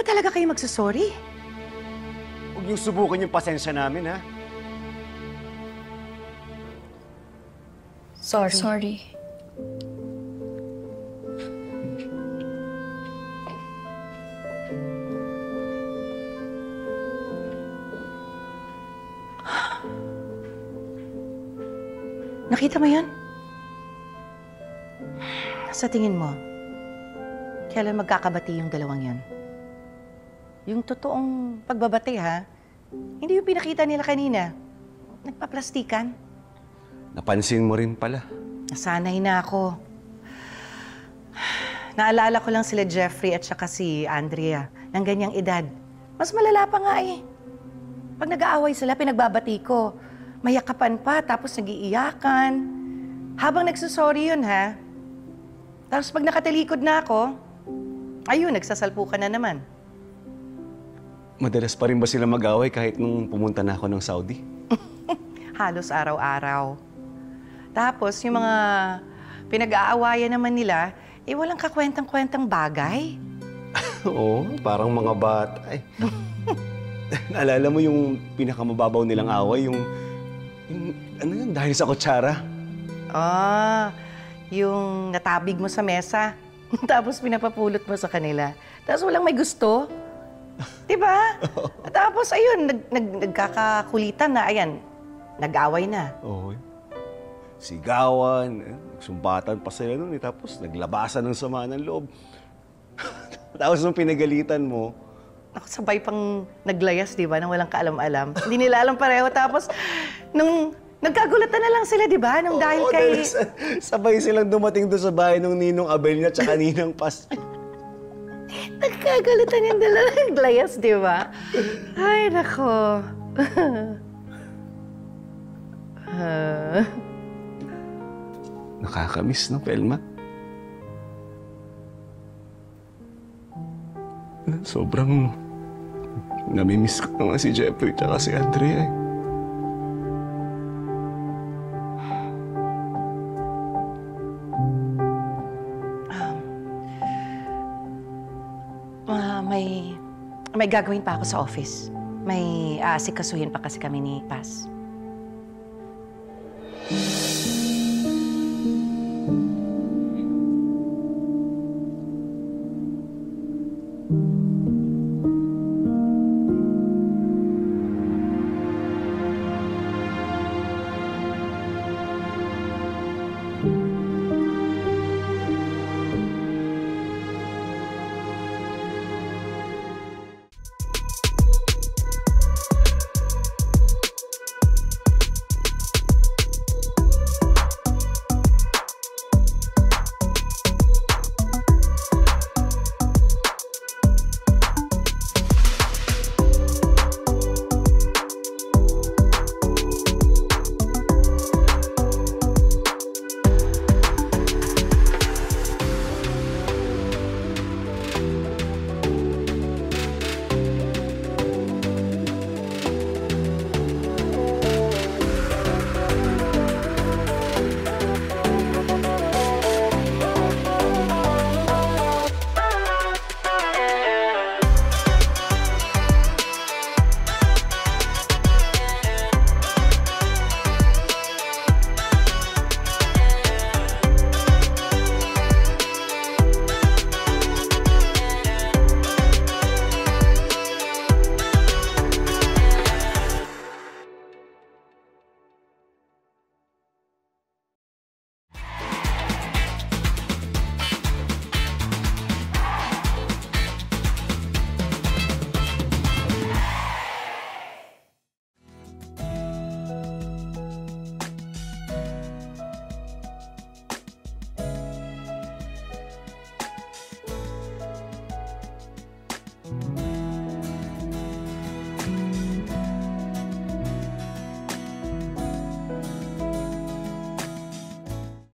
ba talaga kayo magsasorry? Huwag niyong subukan yung pasensya namin, ha? Sorry. Nakita mo yun? Sa tingin mo, kailan magkakabati yung dalawang yun? Yung totoong pagbabati, ha? Hindi yung pinakita nila kanina. Nagpaplastikan. Napansin mo rin pala. Nasanay na ako. Naalala ko lang sila Jeffrey at saka si Andrea ng ganyang edad. Mas malala pa nga eh. Pag nag-aaway sila, pinagbabati ko. Mayakapan pa, tapos nag-iiyakan. Habang nagsusorry yun, ha? Tapos pag nakatalikod na ako, ayun, nagsasalpukan na naman. Madalas pa rin ba sila mag-away kahit nung pumunta na ako ng Saudi? Halos araw-araw. Tapos yung mga pinag-aawayan naman nila, walang kakwentang-kwentang bagay. Oo, parang mga bata. Ay. Naalala mo yung pinakamababaw nilang away, yung ano yun, dahil sa kutsara? Yung natabig mo sa mesa, tapos pinapapulot mo sa kanila. Tapos walang may gusto. Diba? Tapos ayun, nagkakakulitan na, ayan, nag-away na. Oo. Sigawan, nagsumbatan pa sila nun, tapos naglabasan ng sama ng loob. Tapos nung pinagalitan mo, ako sabay pang naglayas, di ba, nang walang kaalam-alam. Hindi nila alam pareho. Tapos, nung nagkagulatan na lang sila, di ba, nung dahil kay... Sabay silang dumating doon sa bahay ng Ninong Abel niya tsaka Ninang Pas. Nagkagulatan yung dalawa, naglayas, di ba? Ay, nako. Nakakamiss, no, Pelma? Sobrang namimiss ko naman si Jeffrey tsaka si Andrea. May gagawin pa ako sa office. May aasikasuhin pa kasi kami ni Paz.